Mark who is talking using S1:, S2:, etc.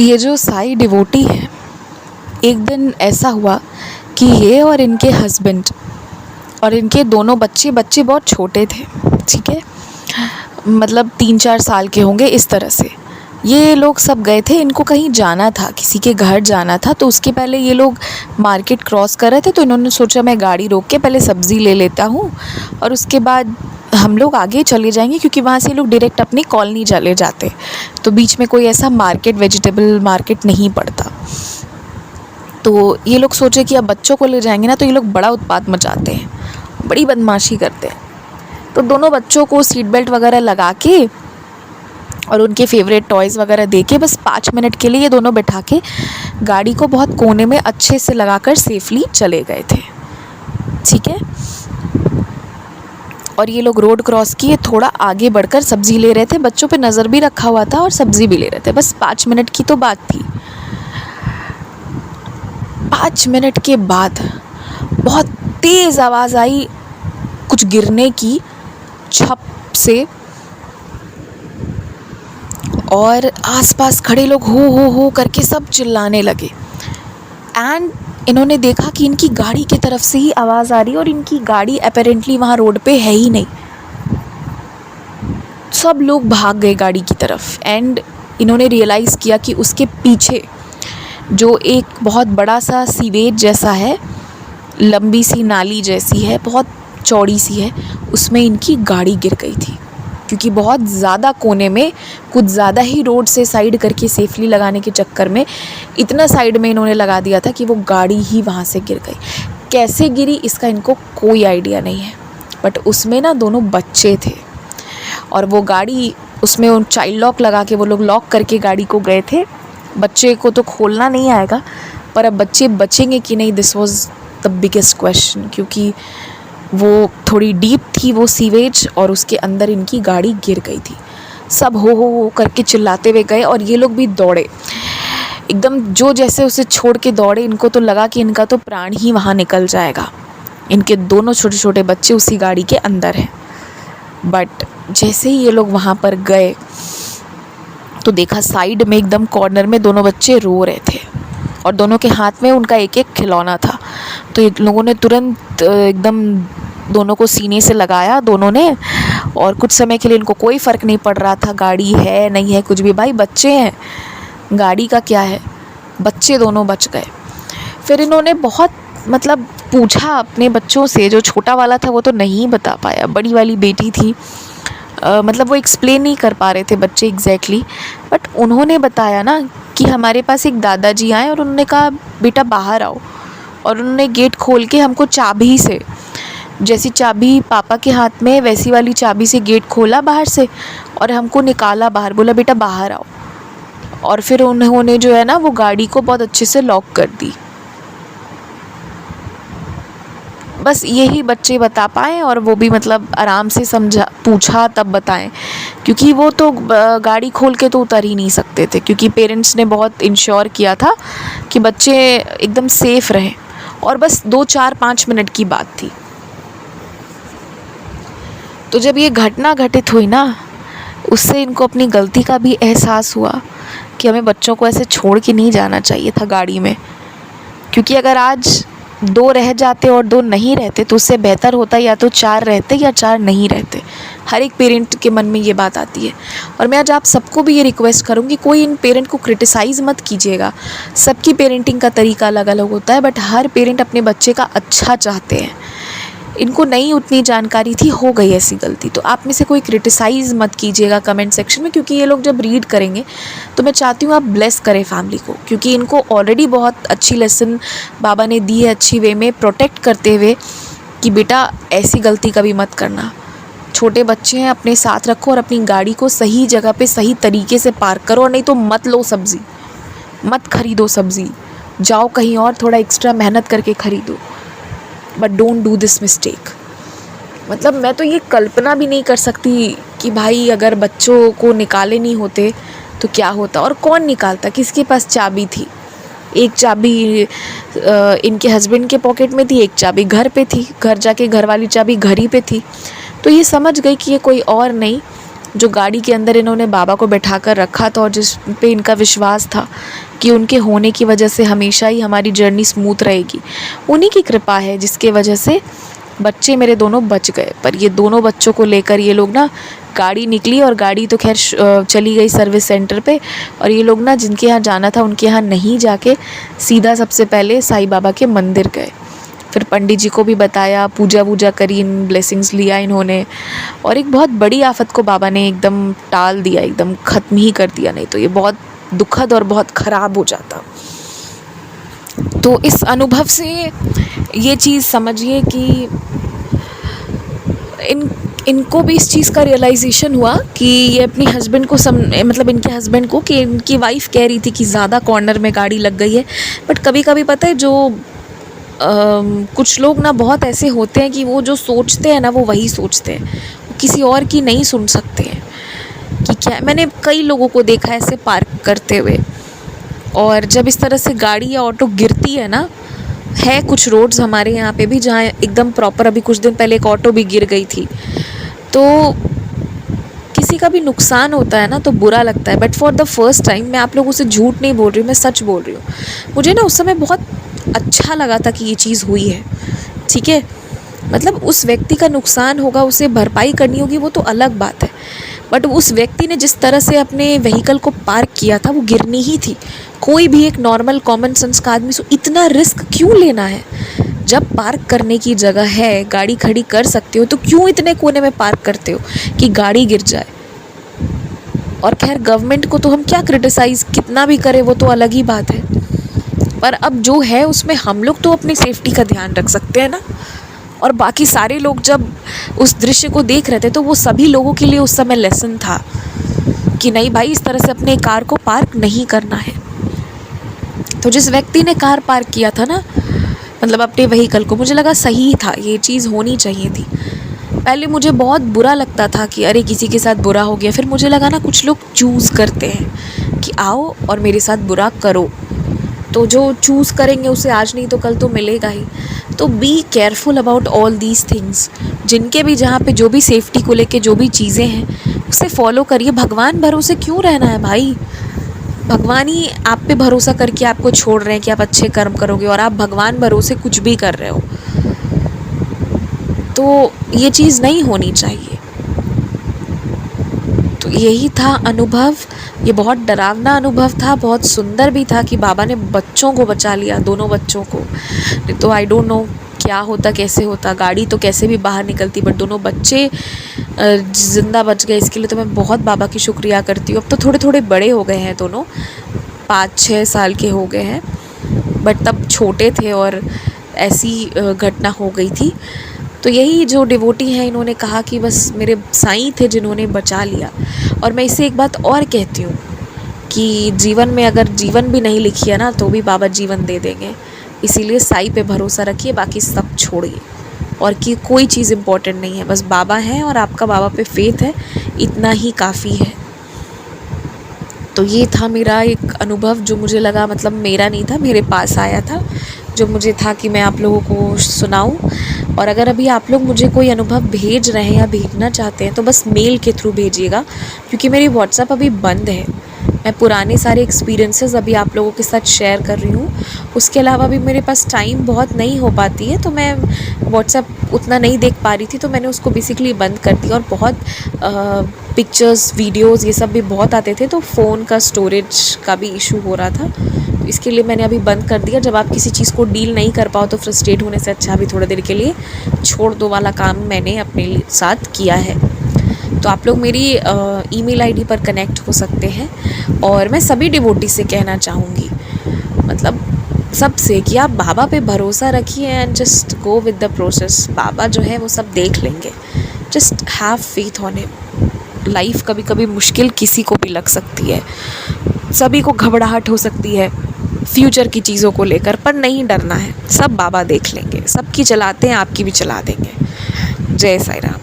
S1: ये जो साई डिवोटी है, एक दिन ऐसा हुआ कि ये और इनके हस्बैंड और इनके दोनों बच्चे बहुत छोटे थे, ठीक है, मतलब 3-4 साल के होंगे इस तरह से। ये लोग सब गए थे, इनको कहीं जाना था, किसी के घर जाना था। तो उसके पहले ये लोग मार्केट क्रॉस कर रहे थे, तो इन्होंने सोचा मैं गाड़ी रोक के पहले सब्ज़ी ले लेता हूँ और उसके बाद हम लोग आगे चले जाएंगे, क्योंकि वहाँ से लोग डायरेक्ट अपनी कॉलोनी चले जाते, तो बीच में कोई ऐसा मार्केट, वेजिटेबल मार्केट नहीं पड़ता। तो ये लोग सोचे कि अब बच्चों को ले जाएंगे ना, तो ये लोग बड़ा उत्पात मचाते हैं, बड़ी बदमाशी करते हैं। तो दोनों बच्चों को सीट बेल्ट वगैरह लगा के और उनके फेवरेट टॉयज़ वगैरह दे के बस 5 मिनट के लिए ये दोनों बैठा के गाड़ी को बहुत कोने में अच्छे से लगाकर सेफली चले गए थे, ठीक है। और ये लोग रोड क्रॉस किए, थोड़ा आगे बढ़कर सब्ज़ी ले रहे थे, बच्चों पे नज़र भी रखा हुआ था और सब्ज़ी भी ले रहे थे। बस 5 मिनट की तो बात थी। 5 मिनट के बाद बहुत तेज़ आवाज़ आई कुछ गिरने की, छप से, और आसपास खड़े लोग हो करके सब चिल्लाने लगे। एंड इन्होंने देखा कि इनकी गाड़ी की तरफ से ही आवाज़ आ रही है और इनकी गाड़ी अपेरेंटली वहाँ रोड पे है ही नहीं। सब लोग भाग गए गाड़ी की तरफ एंड इन्होंने रियलाइज़ किया कि उसके पीछे जो एक बहुत बड़ा सा सीवेज जैसा है, लंबी सी नाली जैसी है, बहुत चौड़ी सी है, उसमें इनकी गाड़ी गिर गई थी। क्योंकि बहुत ज़्यादा कोने में, कुछ ज़्यादा ही रोड से साइड करके सेफली लगाने के चक्कर में इतना साइड में इन्होंने लगा दिया था कि वो गाड़ी ही वहाँ से गिर गई। कैसे गिरी इसका इनको कोई आइडिया नहीं है, बट उसमें ना दोनों बच्चे थे और वो गाड़ी, उसमें उन चाइल्ड लॉक लगा के वो लोग लॉक करके गाड़ी को गए थे। बच्चे को तो खोलना नहीं आएगा, पर अब बच्चे बचेंगे कि नहीं, this was the biggest question. क्योंकि वो थोड़ी डीप थी वो सीवेज और उसके अंदर इनकी गाड़ी गिर गई थी। सब हो करके चिल्लाते हुए गए और ये लोग भी दौड़े एकदम, जो जैसे उसे छोड़ के दौड़े। इनको तो लगा कि इनका तो प्राण ही वहाँ निकल जाएगा। इनके दोनों छोटे छोटे बच्चे उसी गाड़ी के अंदर हैं। बट जैसे ही ये लोग वहाँ पर गए तो देखा साइड में एकदम कॉर्नर में दोनों बच्चे रो रहे थे और दोनों के हाथ में उनका एक एक खिलौना था। तो इन लोगों ने तुरंत एकदम दोनों को सीने से लगाया, दोनों ने, और कुछ समय के लिए इनको कोई फ़र्क नहीं पड़ रहा था गाड़ी है नहीं है कुछ भी। भाई बच्चे हैं, गाड़ी का क्या है, बच्चे दोनों बच गए। फिर इन्होंने बहुत मतलब पूछा अपने बच्चों से। जो छोटा वाला था वो तो नहीं बता पाया, बड़ी वाली बेटी थी, मतलब वो एक्सप्लेन नहीं कर पा रहे थे बच्चे एग्जैक्टली, बट उन्होंने बताया ना कि हमारे पास एक दादाजी आए और उन्होंने कहा बेटा बाहर आओ, और उन्होंने गेट खोल के हमको चाबी से, जैसी चाबी पापा के हाथ में वैसी वाली चाबी से गेट खोला बाहर से और हमको निकाला बाहर, बोला बेटा बाहर आओ। और फिर उन्होंने जो है ना वो गाड़ी को बहुत अच्छे से लॉक कर दी। बस यही बच्चे बता पाए, और वो भी मतलब आराम से समझा, पूछा तब बताएं, क्योंकि वो तो गाड़ी खोल के तो उतर ही नहीं सकते थे, क्योंकि पेरेंट्स ने बहुत इंश्योर किया था कि बच्चे एकदम सेफ़ रहें। और बस 2-4-5 मिनट की बात थी। तो जब ये घटना घटित हुई ना, उससे इनको अपनी गलती का भी एहसास हुआ कि हमें बच्चों को ऐसे छोड़ के नहीं जाना चाहिए था गाड़ी में। क्योंकि अगर आज 2 रह जाते और 2 नहीं रहते तो उससे बेहतर होता या तो 4 रहते या 4 नहीं रहते। हर एक पेरेंट के मन में ये बात आती है। और मैं आज आप सबको भी ये रिक्वेस्ट करूँगी, कोई इन पेरेंट को क्रिटिसाइज़ मत कीजिएगा। सबकी पेरेंटिंग का तरीका अलग अलग होता है, बट हर पेरेंट अपने बच्चे का अच्छा चाहते हैं। इनको नहीं उतनी जानकारी थी, हो गई ऐसी गलती, तो आप में से कोई क्रिटिसाइज़ मत कीजिएगा कमेंट सेक्शन में। क्योंकि ये लोग जब रीड करेंगे तो मैं चाहती हूँ आप ब्लेस करें फैमिली को, क्योंकि इनको ऑलरेडी बहुत अच्छी लेसन बाबा ने दी है, अच्छी वे में प्रोटेक्ट करते हुए कि बेटा ऐसी गलती कभी मत करना। छोटे बच्चे हैं, अपने साथ रखो और अपनी गाड़ी को सही जगह पे सही तरीके से पार्क करो, और नहीं तो मत लो सब्ज़ी, मत खरीदो सब्ज़ी, जाओ कहीं और थोड़ा एक्स्ट्रा मेहनत करके ख़रीदो, but don't do this mistake. मतलब मैं तो ये कल्पना भी नहीं कर सकती कि भाई अगर बच्चों को निकाले नहीं होते तो क्या होता, और कौन निकालता, किसके पास चाबी थी। एक चाबी इनके हस्बैंड के पॉकेट में थी, एक चाबी घर पे थी, घर जाके घर वाली चाबी घर ही पे थी। तो ये समझ गई कि ये कोई और नहीं, जो गाड़ी के अंदर इन्होंने बाबा को बैठा कर रखा था और जिस पे इनका विश्वास था कि उनके होने की वजह से हमेशा ही हमारी जर्नी स्मूथ रहेगी, उन्हीं की कृपा है जिसके वजह से बच्चे मेरे दोनों बच गए। पर ये दोनों बच्चों को लेकर ये लोग ना, गाड़ी निकली और गाड़ी तो खैर चली गई सर्विस सेंटर पे, और ये लोग ना जिनके यहाँ जाना था उनके यहाँ नहीं जाके सीधा सबसे पहले साईं बाबा के मंदिर गए। फिर पंडित जी को भी बताया, पूजा वूजा करी, इन ब्लेसिंग्स लिया इन्होंने, और एक बहुत बड़ी आफत को बाबा ने एकदम टाल दिया, एकदम ख़त्म ही कर दिया, नहीं तो ये बहुत दुखद और बहुत ख़राब हो जाता। तो इस अनुभव से ये चीज़ समझिए कि इनको भी इस चीज़ का रियलाइजेशन हुआ कि ये अपनी हस्बैंड को मतलब इनके हस्बैंड को, कि इनकी वाइफ कह रही थी कि ज़्यादा कॉर्नर में गाड़ी लग गई है। बट कभी कभी पता है जो कुछ लोग ना बहुत ऐसे होते हैं कि वो जो सोचते हैं ना वो वही सोचते हैं, वो किसी और की नहीं सुन सकते हैं कि क्या। मैंने कई लोगों को देखा है ऐसे पार्क करते हुए, और जब इस तरह से गाड़ी या ऑटो गिरती है ना, है कुछ रोड्स हमारे यहाँ पे भी जहाँ एकदम प्रॉपर, अभी कुछ दिन पहले एक ऑटो भी गिर गई थी, तो किसी का भी नुकसान होता है ना तो बुरा लगता है। But for the first time, मैं आप लोगों से झूठ नहीं बोल रही हूँ, मैं सच बोल रही हूँ, मुझे ना उस समय बहुत अच्छा लगा था कि ये चीज़ हुई है। ठीक है, मतलब उस व्यक्ति का नुकसान होगा, उसे भरपाई करनी होगी, वो तो अलग बात है। बट उस व्यक्ति ने जिस तरह से अपने व्हीकल को पार्क किया था, वो गिरनी ही थी। कोई भी एक नॉर्मल कॉमन सेंस का आदमी इतना रिस्क क्यों लेना है? जब पार्क करने की जगह है, गाड़ी खड़ी कर सकते हो, तो क्यों इतने कोने में पार्क करते हो कि गाड़ी गिर जाए? और खैर गवर्नमेंट को तो हम क्या क्रिटिसाइज़ कितना भी करें, वो तो अलग ही बात है। पर अब जो है उसमें हम लोग तो अपनी सेफ्टी का ध्यान रख सकते हैं ना। और बाकी सारे लोग जब उस दृश्य को देख रहे थे तो वो सभी लोगों के लिए उस समय लेसन था कि नहीं भाई, इस तरह से अपने कार को पार्क नहीं करना है। तो जिस व्यक्ति ने कार पार्क किया था ना, मतलब अपने व्हीकल को, मुझे लगा सही था, ये चीज़ होनी चाहिए थी। पहले मुझे बहुत बुरा लगता था कि अरे किसी के साथ बुरा हो गया। फिर मुझे लगा ना, कुछ लोग चूज़ करते हैं कि आओ और मेरे साथ बुरा करो, तो जो चूज़ करेंगे उसे आज नहीं तो कल तो मिलेगा ही। तो be careful about all these things, जिनके भी जहाँ पे जो भी सेफ्टी को लेके जो भी चीज़ें हैं उसे फॉलो करिए। भगवान भरोसे क्यों रहना है भाई? भगवान ही आप पे भरोसा करके आपको छोड़ रहे हैं कि आप अच्छे कर्म करोगे, और आप भगवान भरोसे कुछ भी कर रहे हो, तो ये चीज़ नहीं होनी चाहिए। तो यही था अनुभव। ये बहुत डरावना अनुभव था, बहुत सुंदर भी था कि बाबा ने बच्चों को बचा लिया, दोनों बच्चों को। तो आई डोंट नो क्या होता, कैसे होता, गाड़ी तो कैसे भी बाहर निकलती, बट दोनों बच्चे ज़िंदा बच गए। इसके लिए तो मैं बहुत बाबा की शुक्रिया करती हूँ। अब तो थोड़े थोड़े बड़े हो गए हैं दोनों, 5-6 साल के हो गए हैं, बट तब छोटे थे और ऐसी घटना हो गई थी। तो यही जो डिवोटी हैं, इन्होंने कहा कि बस मेरे साईं थे जिन्होंने बचा लिया। और मैं इसे एक बात और कहती हूँ कि जीवन में अगर जीवन भी नहीं लिखी है ना, तो भी बाबा जीवन दे देंगे। इसीलिए साईं पे भरोसा रखिए, बाकी सब छोड़िए, और कि कोई चीज़ इम्पोर्टेंट नहीं है, बस बाबा हैं और आपका बाबा पे फेथ है, इतना ही काफ़ी है। तो ये था मेरा एक अनुभव जो मुझे लगा, मतलब मेरा नहीं था, मेरे पास आया था, जो मुझे था कि मैं आप लोगों को सुनाऊं। और अगर अभी आप लोग मुझे कोई अनुभव भेज रहे हैं या भेजना चाहते हैं तो बस मेल के थ्रू भेजिएगा, क्योंकि मेरी व्हाट्सएप अभी बंद है। मैं पुराने सारे एक्सपीरियंसेस अभी आप लोगों के साथ शेयर कर रही हूँ। उसके अलावा भी मेरे पास टाइम बहुत नहीं हो पाती है, तो मैं व्हाट्सएप उतना नहीं देख पा रही थी, तो मैंने उसको बेसिकली बंद कर दिया। और बहुत पिक्चर्स, वीडियोस, ये सब भी बहुत आते थे, तो फ़ोन का स्टोरेज का भी इशू हो रहा था, तो इसके लिए मैंने अभी बंद कर दिया। जब आप किसी चीज़ को डील नहीं कर पाओ तो फ्रस्ट्रेट होने से अच्छा भी थोड़ी देर के लिए छोड़ दो वाला काम मैंने अपने साथ किया है। तो आप लोग मेरी ईमेल आईडी पर कनेक्ट हो सकते हैं। और मैं सभी डिवोटी से कहना चाहूँगी, मतलब सबसे, कि आप बाबा पे भरोसा रखिए and just go with the process. बाबा जो है वो सब देख लेंगे, just have faith on him. Life कभी कभी मुश्किल किसी को भी लग सकती है, सभी को घबराहट हो सकती है फ्यूचर की चीज़ों को लेकर, पर नहीं डरना है, सब बाबा देख लेंगे। सबकी चलाते हैं, आपकी भी चला देंगे। जय साईं राम।